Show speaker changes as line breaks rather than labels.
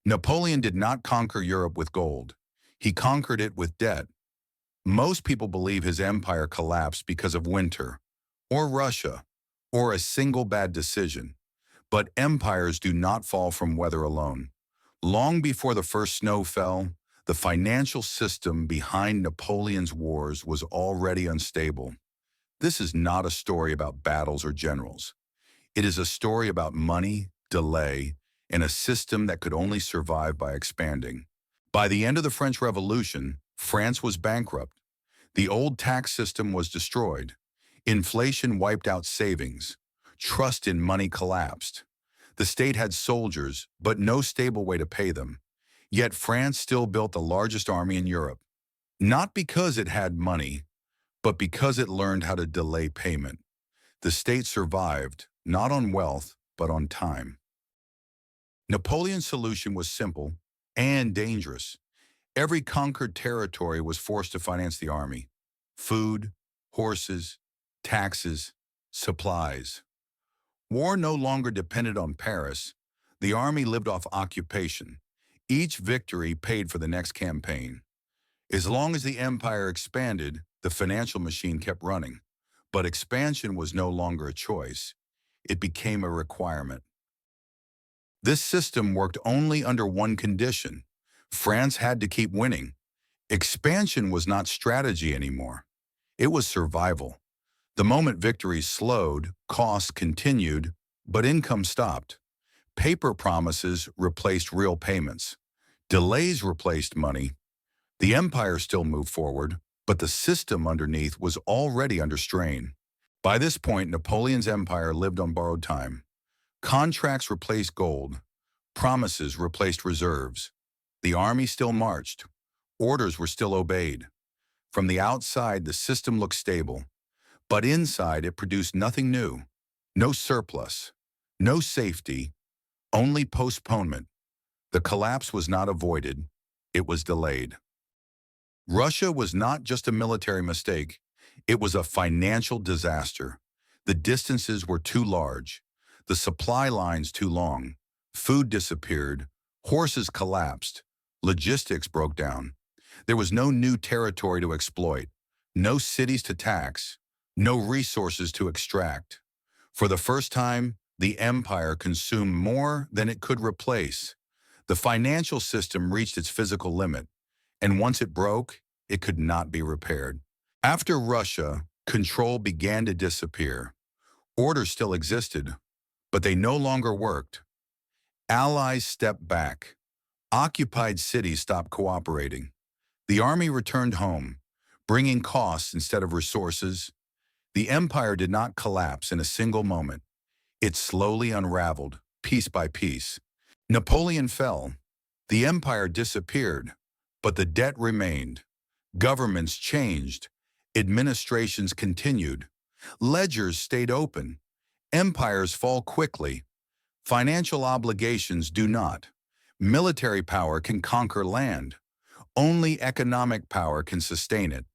Napoleon did not conquer Europe with gold. He conquered it with debt. Most people believe his empire collapsed because of winter, or Russia, or a single bad decision. But empires do not fall from weather alone. Long before the first snow fell, the financial system behind Napoleon's wars was already unstable. This is not a story about battles or generals. It is a story about money, delay, and a system that could only survive by expanding. By the end of the French Revolution, France was bankrupt. The old tax system was destroyed. Inflation wiped out savings. Trust in money collapsed. The state had soldiers, but no stable way to pay them. Yet France still built the largest army in Europe. Not because it had money, but because it learned how to delay payment. The state survived, not on wealth, but on time. Napoleon's solution was simple and dangerous. Every conquered territory was forced to finance the army. Food, horses, taxes, supplies. War no longer depended on Paris. The army lived off occupation. Each victory paid for the next campaign. As long as the empire expanded, the financial machine kept running. But expansion was no longer a choice. It became a requirement. This system worked only under one condition. France had to keep winning. Expansion was not strategy anymore. It was survival. The moment victories slowed, costs continued, but income stopped. Paper promises replaced real payments. Delays replaced money. The empire still moved forward, but the system underneath was already under strain. By this point, Napoleon's empire lived on borrowed time. Contracts replaced gold. Promises replaced reserves. The army still marched. Orders were still obeyed. From the outside, the system looked stable. But inside, it produced nothing new. No surplus. No safety. Only postponement. The collapse was not avoided. It was delayed. Russia was not just a military mistake. It was a financial disaster. The distances were too large. The supply lines too long. Food disappeared. Horses collapsed. Logistics broke down. There was no new territory to exploit. No cities to tax. No resources to extract. For the first time, the empire consumed more than it could replace. The financial system reached its physical limit, and once it broke, it could not be repaired. After Russia, control began to disappear. Orders still existed, but they no longer worked. Allies stepped back. Occupied cities stopped cooperating. The army returned home, bringing costs instead of resources. The empire did not collapse in a single moment. It slowly unraveled, piece by piece. Napoleon fell. The empire disappeared, but the debt remained. Governments changed. Administrations continued. Ledgers stayed open. Empires fall quickly. Financial obligations do not. Military power can conquer land. Only economic power can sustain it.